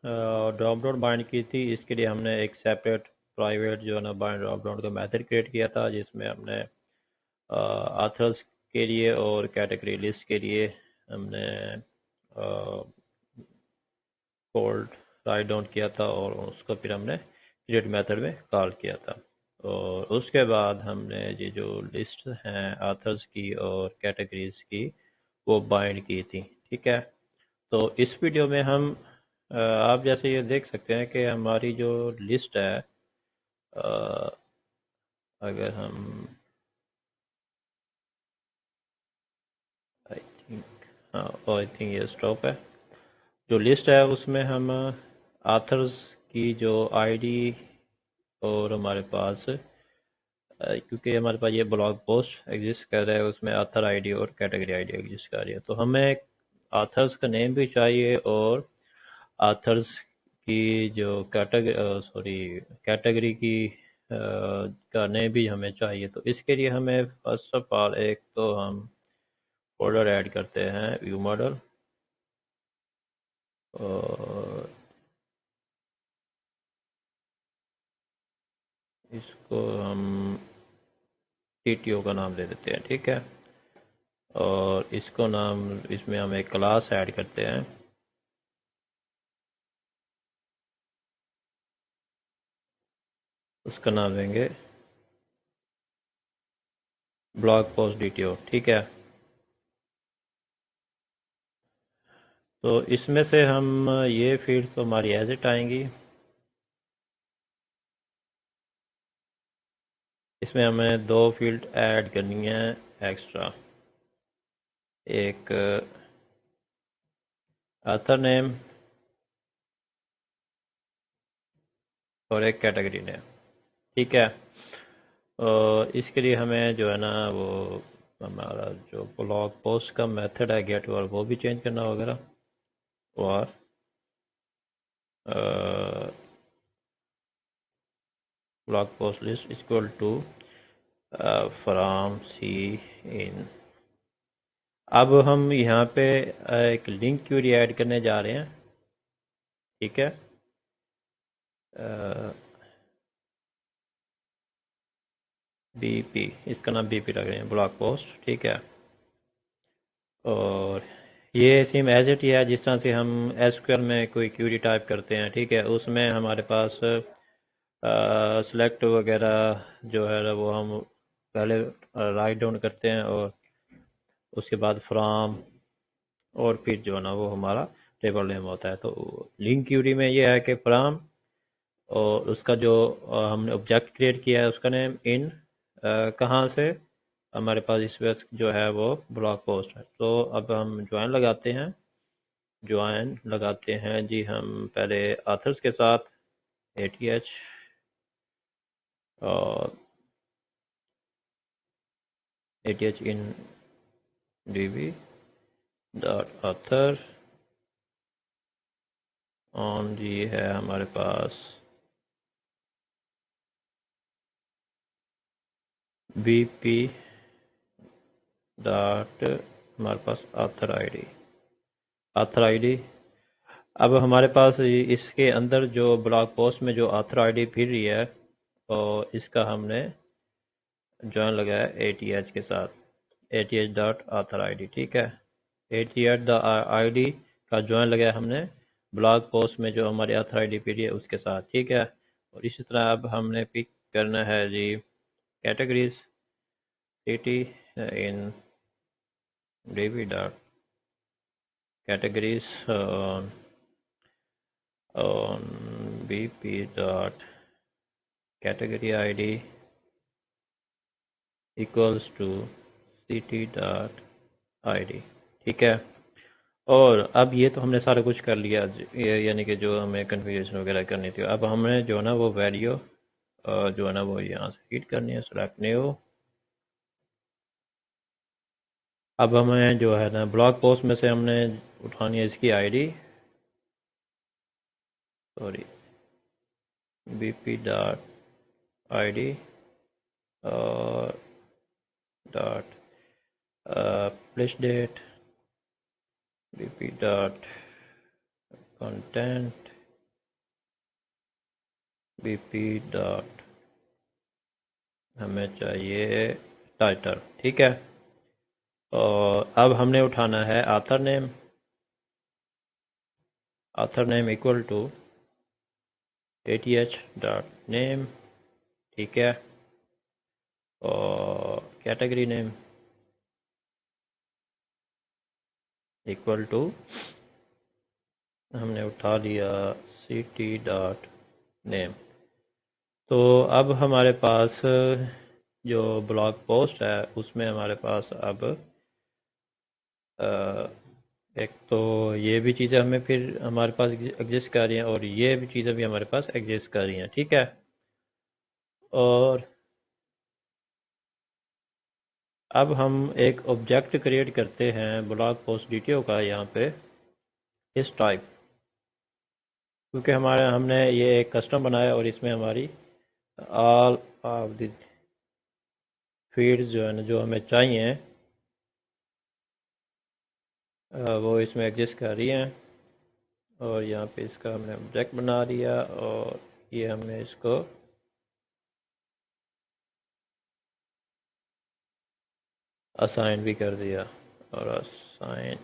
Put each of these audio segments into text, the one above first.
Drop down bind की थी। इसके लिए हमने एक सेपरेट प्राइवेट जो है ना बाइंड ड्रॉप डाउन का मेथड क्रिएट किया था, जिसमें हमने ऑथर्स के लिए और कैटेगरी लिस्ट के लिए हमने कोड राइट डाउन किया था और उसको फिर हमने क्रिएट मेथड में कॉल किया था। और उसके बाद हमने ये जो लिस्ट हैं ऑथर्स की और कैटेगरीज की वो बाइंड की थी। ठीक है, तो इस वीडियो में हम आप जैसे ये देख सकते हैं कि हमारी जो लिस्ट है, अ, अगर हम आई थिंक, हाँ आई थिंक ये स्टॉप है। जो लिस्ट है उसमें हम आथर्स की जो आईडी और हमारे पास क्योंकि हमारे पास ये ब्लॉग पोस्ट एग्जिस्ट कर रहा है, उसमें आथर आईडी और कैटेगरी आईडी एग्जिस्ट कर रही है, तो हमें आथर्स का नेम भी चाहिए और आथर्स की जो कैटेगरी की का नेम भी हमें चाहिए। तो इसके लिए हमें फर्स्ट ऑफ ऑल एक तो हम फोल्डर ऐड करते हैं व्यू मॉडल, और इसको हम TTO का नाम दे देते हैं। ठीक है, और इसको नाम, इसमें हम एक क्लास ऐड करते हैं, उसका नाम देंगे ब्लॉग पोस्ट DTO। ठीक है, तो इसमें से हम ये फील्ड तो हमारी एज इट आएंगी। इसमें हमें दो फील्ड ऐड करनी है एक्स्ट्रा, एक ऑथर नेम और एक कैटेगरी नेम। ठीक है, और इसके लिए हमें जो है ना वो हमारा जो ब्लॉग पोस्ट का मेथड है गेट और वो भी चेंज करना होगा, और blog post list equal to from c in. अब हम यहाँ पे एक लिंक क्वेरी ऐड करने जा रहे हैं। ठीक है, BP, इसका नाम BP रख रहे हैं ब्लॉग पोस्ट। ठीक है, और ये सेम एज इट ही है जिस तरह से हम SQL में कोई क्वेरी टाइप करते हैं। ठीक है, उसमें हमारे पास सेलेक्ट वगैरह जो है ना वो हम पहले राइट डाउन करते हैं, और उसके बाद फ्रॉम, और फिर जो है ना वो हमारा टेबल नेम होता है। तो लिंक क्यूरी में ये है कि फ्रॉम, और उसका जो हमने ऑब्जेक्ट क्रिएट किया है उसका नेम इन, कहाँ से, हमारे पास इस वक्त जो है वो ब्लॉग पोस्ट है। तो अब हम ज्वाइन लगाते हैं, ज्वाइन लगाते हैं जी हम पहले ऑथर्स के साथ ATH, और ATH in DB dot author on g है हमारे पास BP डॉट हमारे पास ऑथर आईडी, ऑथर आईडी। अब हमारे पास इसके अंदर जो ब्लॉग पोस्ट में जो ऑथर आईडी फिर रही है, और इसका हमने जॉइन लगाया ATH के साथ, ATH डॉट ऑथर आईडी। ठीक है, ATH द आईडी का जॉइन लगाया हमने ब्लॉग पोस्ट में जो हमारी ऑथर आईडी फिर है उसके साथ। ठीक है, और इसी तरह अब हमने पिक करना है g categories city in DB dot categories on BP dot category ID equals to CT dot ID। ठीक है, और अब ये तो हमने सारा कुछ कर लिया, यानी कि जो हमें कन्फिग्रेशन वगैरह करनी थी। अब हमें जो है ना वो वैल्यू जो है ना वो यहाँ से फीड करनी है, सेलेक्ट न्यू। अब हमें जो है ना ब्लॉग पोस्ट में से हमने उठानी है इसकी ID, sorry BP dot ID और dot place date BP dot content pp dot हमें चाहिए टाइटल, ठीक है। और अब हमने उठाना है author name equal to ath dot name, ठीक है। और कैटेगरी नेम इक्वल टू हमने उठा लिया ct डॉट नेम। तो अब हमारे पास जो ब्लॉग पोस्ट है उसमें हमारे पास अब एक तो ये भी चीज़ें हमें फिर हमारे पास एग्जिस्ट कर रही हैं और ये भी चीज़ें भी हमारे पास एग्जिस्ट कर रही हैं, ठीक है। और अब हम एक ऑब्जेक्ट क्रिएट करते हैं ब्लॉग पोस्ट डीटीओ का यहाँ पे इस टाइप, क्योंकि हमने ये एक कस्टम बनाया और इसमें हमारी ऑल ऑफ द फील्ड्स जो है ना जो हमें चाहिए वो इसमें एग्जिस्ट कर रही हैं। और यहाँ पे इसका हमने ऑब्जेक्ट बना दिया और ये हमने इसको असाइन भी कर दिया। और असाइन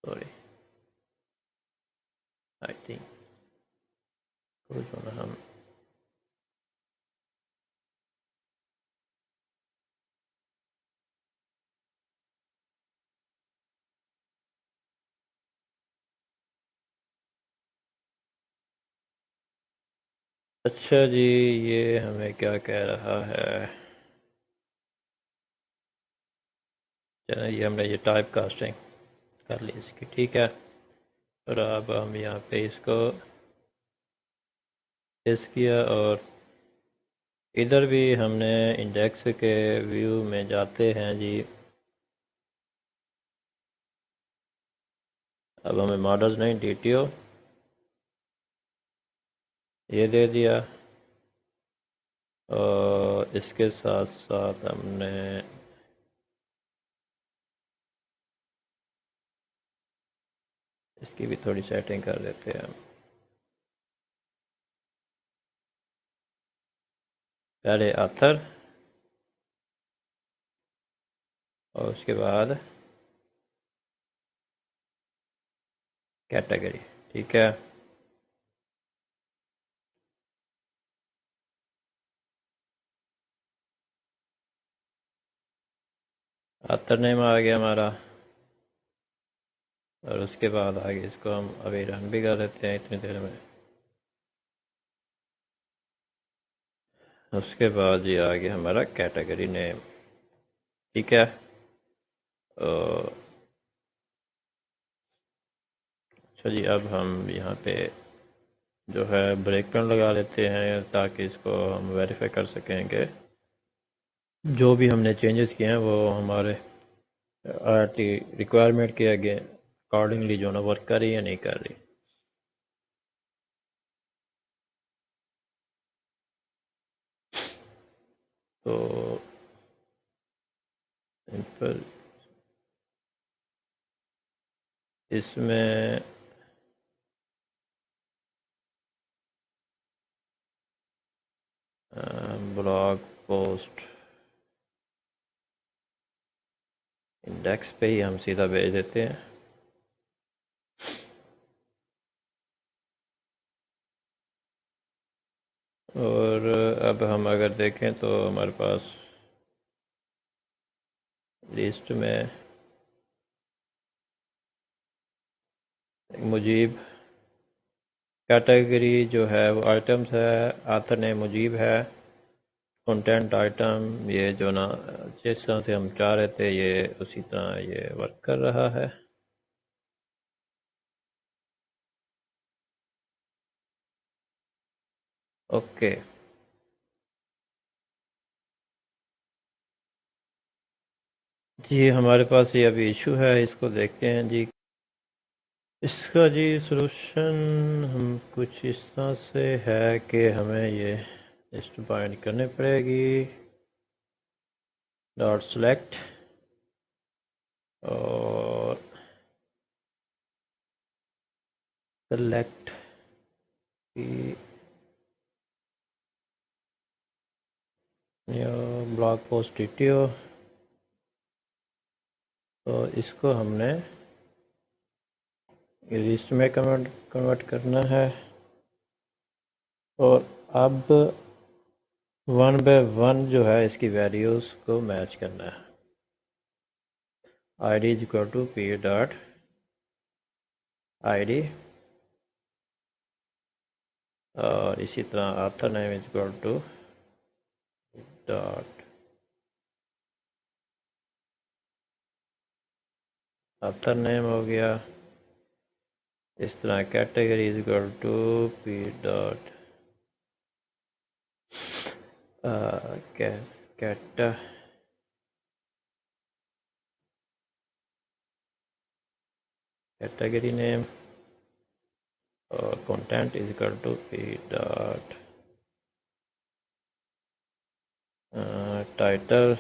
सॉरी आई थिंक कुछ होना हम अच्छा जी, ये हमें क्या कह रहा है, चलो ये हमने ये टाइप कास्टिंग कर ली इसकी, ठीक है। और अब हम यहाँ पे इसको पेस्ट किया और इधर भी हमने इंडेक्स के व्यू में जाते हैं जी। अब हमें मॉडल्स नहीं डीटीओ ये दे दिया और इसके साथ साथ हमने इसकी भी थोड़ी सेटिंग कर देते हैं। पहले ऑथर और उसके बाद कैटेगरी, ठीक है। ऑथर नेम आ गया हमारा और उसके बाद आगे इसको हम अभी रन भी कर देते हैं इतनी देर में। उसके बाद ये आ गया हमारा कैटेगरी नेम, ठीक है। अच्छा जी, अब हम यहाँ पे जो है ब्रेक पॉइंट लगा लेते हैं ताकि इसको हम वेरीफाई कर सकेंगे जो भी हमने चेंजेस किए हैं वो हमारे आरटी रिक्वायरमेंट के आगे अकॉर्डिंगली जो ना वर्क कर रही है नहीं कर रही। तो सिंपल इसमें ब्लॉग पोस्ट इंडेक्स पे ही हम सीधा भेज देते हैं। और अब हम अगर देखें तो हमारे पास लिस्ट में मुजीब कैटेगरी जो है वो आइटम्स है, आथर ने मुजीब है, कंटेंट आइटम ये जो ना जिस तरह से हम चाह रहे थे ये उसी तरह ये वर्क कर रहा है। ओके जी, हमारे पास ये अभी इशू है, इसको देखते हैं जी। इसका जी सलूशन हम कुछ इस तरह से है कि हमें ये लिस्ट बाइंड करनी पड़ेगी डॉट सेलेक्ट और सेलेक्ट कि ब्लॉग पोस्ट DTO, तो इसको हमने लिस्ट में कन्वर्ट करना है और अब वन बाय वन जो है इसकी वैल्यूज़ को मैच करना है। id is equal to p dot id और इसी तरह author name is equal to dot author name हो गया। इस तरह category is equal to p dot category name और content is equal to p dot title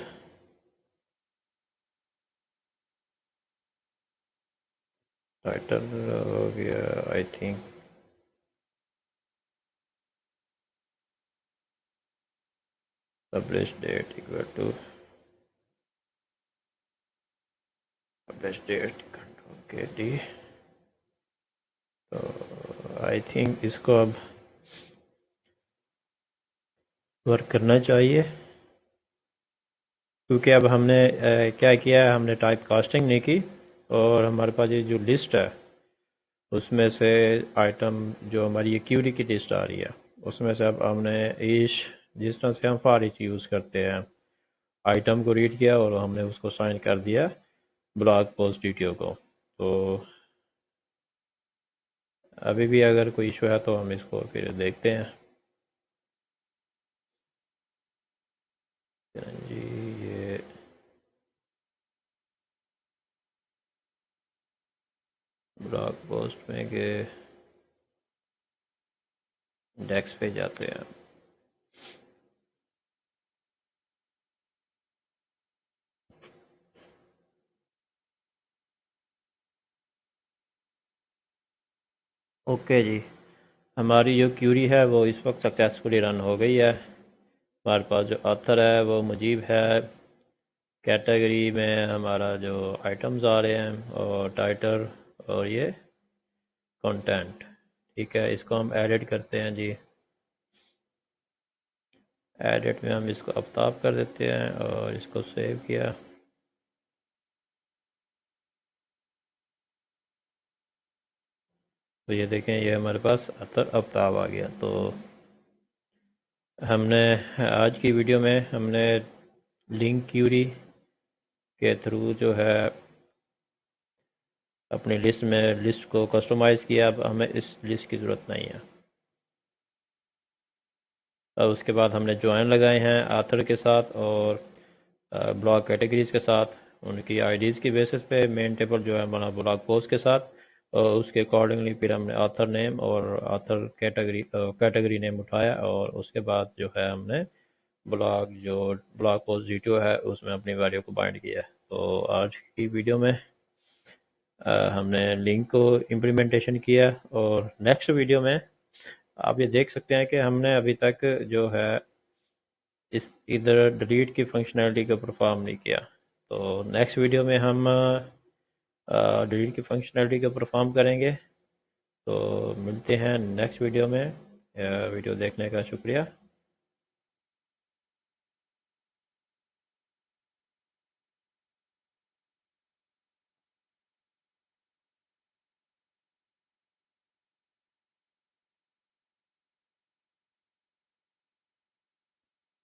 हो गया I think publish date equal to publish date control K D. तो I think इसको अब वर्क करना चाहिए, क्योंकि अब हमने क्या किया है, हमने टाइप कास्टिंग नहीं की और हमारे पास ये जो लिस्ट है उसमें से आइटम जो हमारी ये क्यूरी की लिस्ट आ रही है उसमें से अब हमने ईश जिस तरह से हम फॉर ईच यूज़ करते हैं आइटम को रीड किया और हमने उसको साइन कर दिया ब्लॉग पोस्ट DTO को। तो अभी भी अगर कोई इशू है तो हम इसको फिर देखते हैं। जी ये ब्लॉग पोस्ट में के डेस्क पे जाते हैं। ओके जी, हमारी जो क्यूरी है वो इस वक्त सक्सेसफुली रन हो गई है। हमारे पास जो ऑथर है वो मुजीब है, कैटेगरी में हमारा जो आइटम्स आ रहे हैं और टाइटल और ये कंटेंट। ठीक है, इसको हम एडिट करते हैं जी। एडिट में हम इसको आफ्ताब कर देते हैं और इसको सेव किया। तो ये देखें, ये हमारे पास ऑथर आफ्ताब आ गया। तो हमने आज की वीडियो में हमने लिंक क्यूरी के थ्रू जो है अपनी लिस्ट को कस्टमाइज़ किया। अब हमें इस लिस्ट की ज़रूरत नहीं है। और उसके बाद हमने ज्वाइन लगाए हैं आथर के साथ और ब्लॉग कैटेगरीज़ के साथ, उनकी आईडीज़ की बेसिस पे मेन टेबल जो है हमारा ब्लॉग पोस्ट के साथ, और उसके अकॉर्डिंगली फिर हमने आथर नेम और आथर कैटेगरी नेम उठाया और उसके बाद जो है हमने ब्लॉग पोस्ट DTO है उसमें अपनी वैल्यू को बाइंड किया है। तो आज की वीडियो में हमने लिंक को इम्प्लीमेंटेशन किया और नेक्स्ट वीडियो में आप ये देख सकते हैं कि हमने अभी तक जो है इधर डिलीट की फंक्शनैलिटी को परफॉर्म नहीं किया। तो नेक्स्ट वीडियो में हम डिलीट की फंक्शनैलिटी को परफॉर्म करेंगे। तो मिलते हैं नेक्स्ट वीडियो में। वीडियो देखने का शुक्रिया।